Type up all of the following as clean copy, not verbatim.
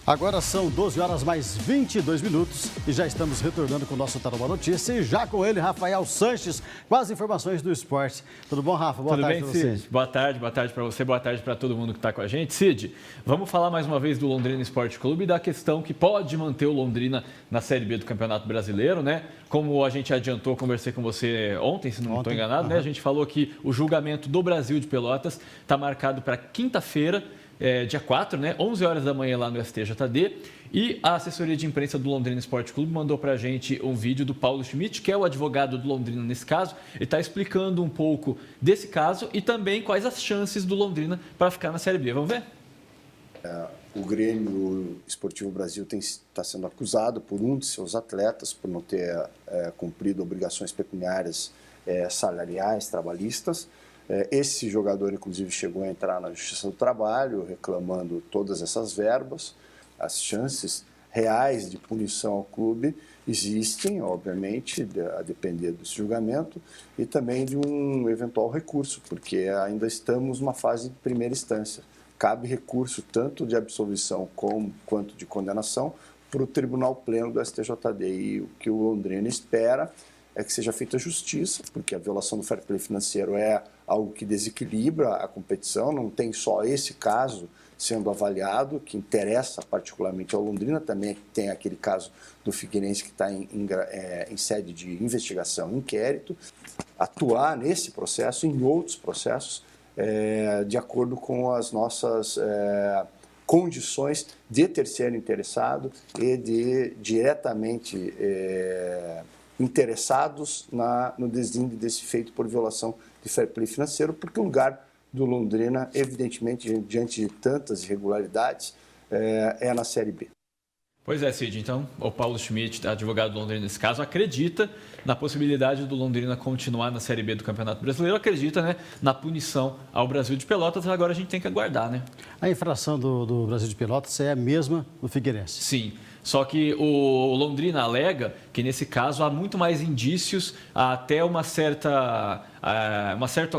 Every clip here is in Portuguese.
Agora são 12 horas mais 22 minutos e já estamos retornando com o nosso Tarobá Notícia e já com ele, Rafael Sanches, com as informações do esporte. Tudo bom, Rafa? Boa tarde para você. Cid? Boa tarde para você, boa tarde para todo mundo que está com a gente. Cid, vamos falar mais uma vez do Londrina Esporte Clube e da questão que pode manter o Londrina na Série B do Campeonato Brasileiro, né? Como a gente adiantou, conversei com você ontem, se não estou enganado, né? A gente falou que o julgamento do Brasil de Pelotas está marcado para quinta-feira, dia 4, né? 11 horas da manhã lá no STJD. E a assessoria de imprensa do Londrina Esporte Clube mandou para a gente um vídeo do Paulo Schmidt, que é o advogado do Londrina nesse caso. Ele está explicando um pouco desse caso e também quais as chances do Londrina para ficar na Série B. Vamos ver? O Grêmio Esportivo Brasil está sendo acusado por um de seus atletas por não ter cumprido obrigações pecuniárias salariais, trabalhistas. Esse jogador, inclusive, chegou a entrar na Justiça do Trabalho, reclamando todas essas verbas. As chances reais de punição ao clube existem, obviamente, a depender desse julgamento, e também de um eventual recurso, porque ainda estamos numa fase de primeira instância. Cabe recurso tanto de absolvição quanto de condenação para o Tribunal Pleno do STJD. E o que o Londrina espera é que seja feita justiça, porque a violação do fair play financeiro é algo que desequilibra a competição, não tem só esse caso sendo avaliado, que interessa particularmente ao Londrina, também tem aquele caso do Figueirense que está em sede de investigação, inquérito, atuar nesse processo e em outros processos de acordo com as nossas condições de terceiro interessado e de diretamente interessados no deslinde desse feito por violação de fair play financeiro, porque o lugar do Londrina, evidentemente, diante de tantas irregularidades, é na Série B. Pois é, Cid. Então, o Paulo Schmidt, advogado do Londrina nesse caso, acredita na possibilidade do Londrina continuar na Série B do Campeonato Brasileiro, acredita, né, na punição ao Brasil de Pelotas. Agora a gente tem que aguardar, né? A infração do Brasil de Pelotas é a mesma do Figueirense. Sim. Só que o Londrina alega que, nesse caso, há muito mais indícios, até uma certa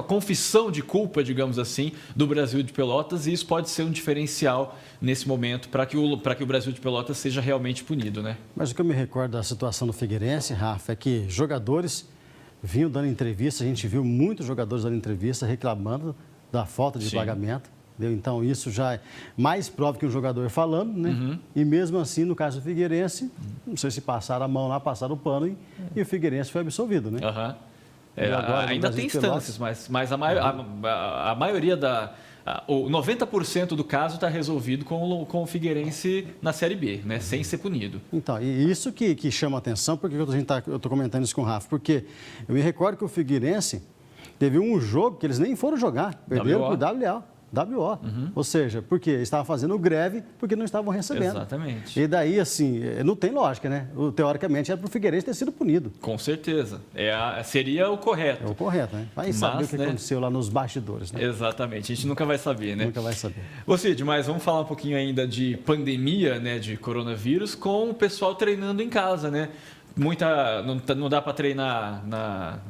confissão de culpa, digamos assim, do Brasil de Pelotas, e isso pode ser um diferencial nesse momento para que o Brasil de Pelotas seja realmente punido, né? Mas o que eu me recordo da situação do Figueirense, Rafa, é que jogadores vinham dando entrevista, a gente viu muitos jogadores dando entrevista reclamando da falta de pagamento. Então, isso já é mais prova que um jogador falando, né? Uhum. E mesmo assim, no caso do Figueirense, não sei se passaram a mão lá, passaram o pano e o Figueirense foi absolvido, né? Uhum. Ainda tem instâncias, mas a maioria o 90% do caso está resolvido com o Figueirense na Série B, né? Sem ser punido. Então, e isso que chama atenção, porque eu estou comentando isso com o Rafa, porque eu me recordo que o Figueirense teve um jogo que eles nem foram jogar, perderam por WO. Uhum. Ou seja, porque estavam fazendo greve porque não estavam recebendo. Exatamente. E daí, assim, não tem lógica, né? Teoricamente, era para o Figueirense ter sido punido. Com certeza. Seria o correto. É o correto, né? Vai saber o que aconteceu lá nos bastidores, né? Exatamente. A gente nunca vai saber, né? Nunca vai saber. Ô Cid, mas vamos falar um pouquinho ainda de pandemia, né? De coronavírus, com o pessoal treinando em casa, né? Não dá para treinar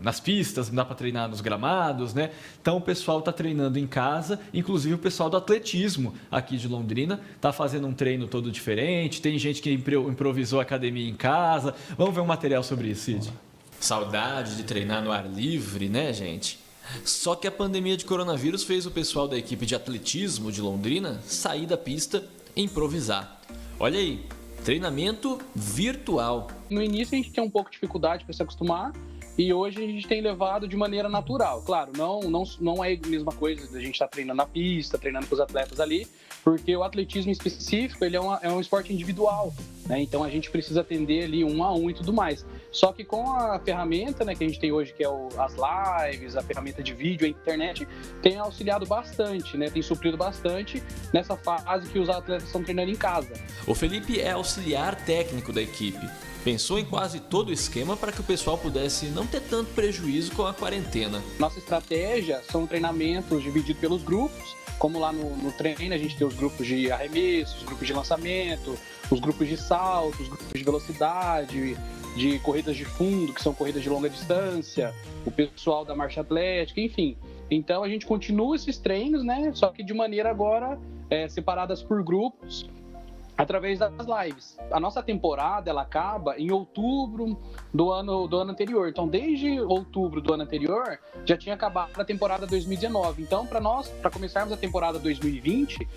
nas pistas, não dá para treinar nos gramados, né? Então o pessoal está treinando em casa, inclusive o pessoal do atletismo aqui de Londrina está fazendo um treino todo diferente, tem gente que improvisou academia em casa. Vamos ver um material sobre isso, Cid. Saudade de treinar no ar livre, né, gente? Só que a pandemia de coronavírus fez o pessoal da equipe de atletismo de Londrina sair da pista e improvisar. Olha aí. Treinamento virtual. No início a gente tinha um pouco de dificuldade para se acostumar e hoje a gente tem levado de maneira natural. Claro, não é a mesma coisa da gente estar treinando na pista, treinando com os atletas ali, porque o atletismo específico ele é um esporte individual, né? Então a gente precisa atender ali 1 a 1 e tudo mais. Só que com a ferramenta, né, que a gente tem hoje, que é as lives, a ferramenta de vídeo, a internet, tem auxiliado bastante, né, tem suprido bastante nessa fase que os atletas estão treinando em casa. O Felipe é auxiliar técnico da equipe. Pensou em quase todo o esquema para que o pessoal pudesse não ter tanto prejuízo com a quarentena. Nossa estratégia são treinamentos divididos pelos grupos, como lá no treino a gente tem os grupos de arremesso, os grupos de lançamento, os grupos de salto, os grupos de velocidade, de corridas de fundo, que são corridas de longa distância, o pessoal da marcha atlética, enfim. Então a gente continua esses treinos, né? Só que de maneira agora separadas por grupos, através das lives. A nossa temporada, ela acaba em outubro do ano anterior. Então, desde outubro do ano anterior, já tinha acabado a temporada 2019. Então, para começarmos a temporada 2020,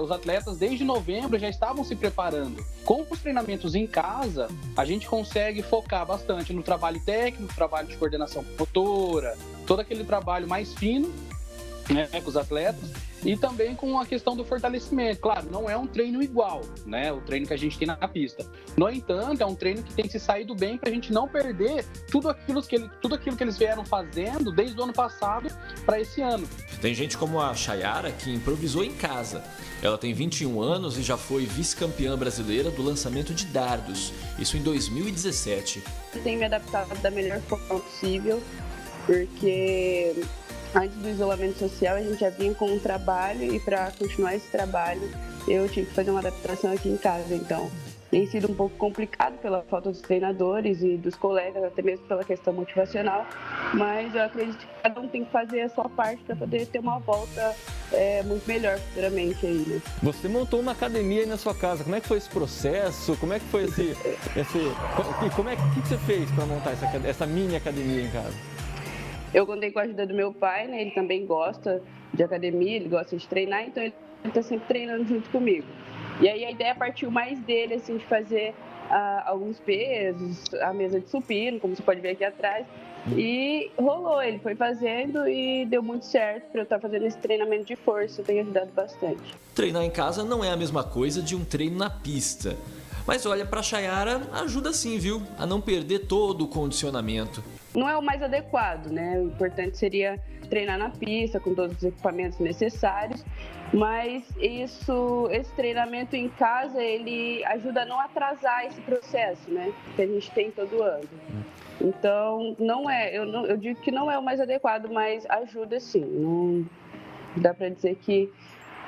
os atletas, desde novembro, já estavam se preparando. Com os treinamentos em casa, a gente consegue focar bastante no trabalho técnico, trabalho de coordenação motora, todo aquele trabalho mais fino, né, com os atletas, e também com a questão do fortalecimento. Claro, não é um treino igual, né, o treino que a gente tem na pista. No entanto, é um treino que tem se saído bem para a gente não perder tudo aquilo que eles vieram fazendo desde o ano passado para esse ano. Tem gente como a Chayara que improvisou em casa. Ela tem 21 anos e já foi vice-campeã brasileira do lançamento de dardos, isso em 2017. Eu tenho me adaptado da melhor forma possível, porque antes do isolamento social, a gente já vinha com um trabalho, e para continuar esse trabalho, eu tive que fazer uma adaptação aqui em casa. Então, tem sido um pouco complicado pela falta dos treinadores e dos colegas, até mesmo pela questão motivacional, mas eu acredito que cada um tem que fazer a sua parte para poder ter uma volta muito melhor futuramente aí, né? Você montou uma academia aí na sua casa. Como é que foi esse processo? Como é que foi o que você fez para montar essa mini academia em casa? Eu contei com a ajuda do meu pai, né? Ele também gosta de academia, ele gosta de treinar, então ele está sempre treinando junto comigo. E aí a ideia partiu mais dele, assim, de fazer alguns pesos, a mesa de supino, como você pode ver aqui atrás. E rolou, ele foi fazendo e deu muito certo para eu estar fazendo esse treinamento de força, tem ajudado bastante. Treinar em casa não é a mesma coisa de um treino na pista. Mas olha, para a Chayara ajuda sim, viu? A não perder todo o condicionamento. Não é o mais adequado, né? O importante seria treinar na pista com todos os equipamentos necessários, mas esse treinamento em casa, ele ajuda a não atrasar esse processo, né? Que a gente tem todo ano. Então, eu digo que não é o mais adequado, mas ajuda sim. Não dá para dizer que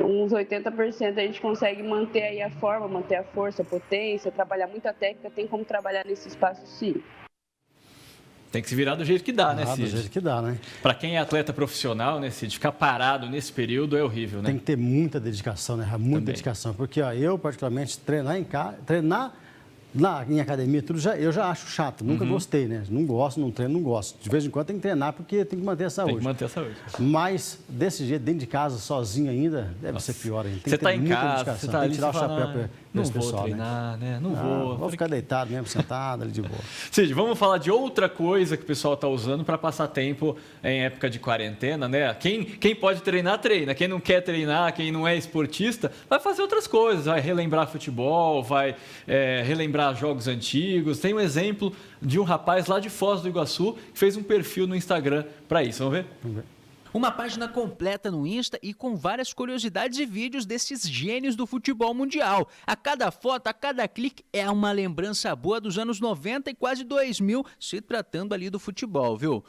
uns 80% a gente consegue manter aí a forma, manter a força, a potência, trabalhar muita técnica, tem como trabalhar nesse espaço sim. Tem que se virar do jeito que dá, né, Cid? Do jeito que dá, né? Para quem é atleta profissional, né, Cid, ficar parado nesse período é horrível, né? Tem que ter muita dedicação, né? Muita dedicação. Porque eu, particularmente, treinar em academia, eu já acho chato. Nunca gostei, né? Não gosto, não treino, não gosto. De vez em quando tem que treinar porque tem que manter a saúde. Tem que manter a saúde. Mas, desse jeito, dentro de casa, sozinho ainda, deve ser pior ainda. Você está em casa, você está ali, tirar o chapéu para não esse vou pessoal, treinar, né? Não vou. Vou Ficar deitado mesmo, sentado ali de boa. Cid, vamos falar de outra coisa que o pessoal está usando para passar tempo em época de quarentena, né? Quem pode treinar, treina. Quem não quer treinar, quem não é esportista, vai fazer outras coisas. Vai relembrar futebol, vai relembrar jogos antigos. Tem um exemplo de um rapaz lá de Foz do Iguaçu que fez um perfil no Instagram para isso. Vamos ver? Vamos ver. Uma página completa no Insta e com várias curiosidades e vídeos desses gênios do futebol mundial. A cada foto, a cada clique é uma lembrança boa dos anos 90 e quase 2000, se tratando ali do futebol, viu?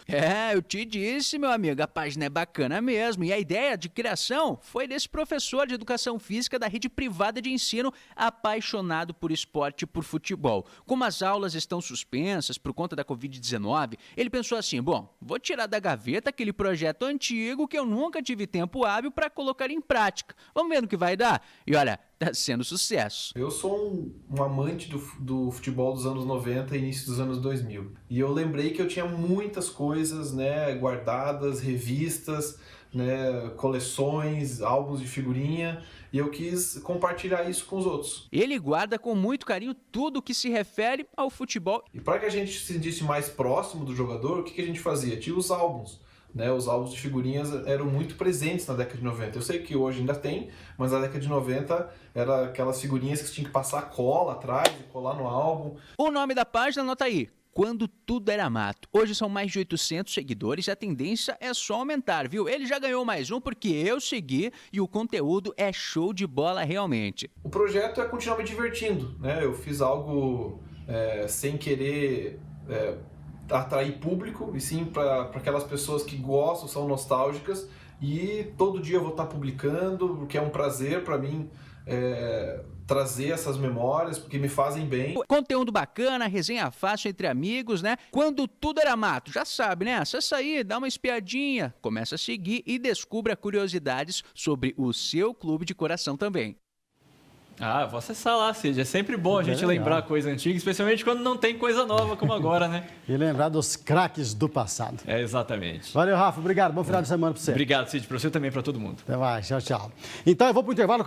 Eu te disse, meu amigo, a página é bacana mesmo. E a ideia de criação foi desse professor de educação física da rede privada de ensino, apaixonado por esporte e por futebol. Como as aulas estão suspensas por conta da Covid-19, ele pensou assim, bom, vou tirar da gaveta aquele projeto antigo que eu nunca tive tempo hábil para colocar em prática. Vamos ver no que vai dar? E olha, tá sendo sucesso. Eu sou um amante do futebol dos anos 90 e início dos anos 2000. E eu lembrei que eu tinha muitas coisas, né, guardadas, revistas, né, coleções, álbuns de figurinha, e eu quis compartilhar isso com os outros. Ele guarda com muito carinho tudo que se refere ao futebol. E para que a gente se sentisse mais próximo do jogador, o que a gente fazia? Tinha os álbuns. Né, os álbuns de figurinhas eram muito presentes na década de 90. Eu sei que hoje ainda tem, mas na década de 90 era aquelas figurinhas que você tinha que passar cola atrás e colar no álbum. O nome da página, anota aí. Quando Tudo Era Mato. Hoje são mais de 800 seguidores e a tendência é só aumentar, viu? Ele já ganhou mais um porque eu segui e o conteúdo é show de bola realmente. O projeto é continuar me divertindo, né? Eu fiz algo sem querer atrair público, e sim para aquelas pessoas que gostam, são nostálgicas, e todo dia eu vou estar publicando, porque é um prazer para mim trazer essas memórias, porque me fazem bem. Conteúdo bacana, resenha fácil entre amigos, né? Quando Tudo Era Mato, já sabe, né? Acessa aí, dá uma espiadinha, começa a seguir e descubra curiosidades sobre o seu clube de coração também. Ah, vou acessar lá, Cid. É sempre bom a gente lembrar coisa antiga, especialmente quando não tem coisa nova como agora, né? E lembrar dos craques do passado. É, exatamente. Valeu, Rafa. Obrigado. Bom final de semana para você. Obrigado, Cid. Para você também, para todo mundo. Até mais. Tchau, tchau. Então, eu vou para o intervalo.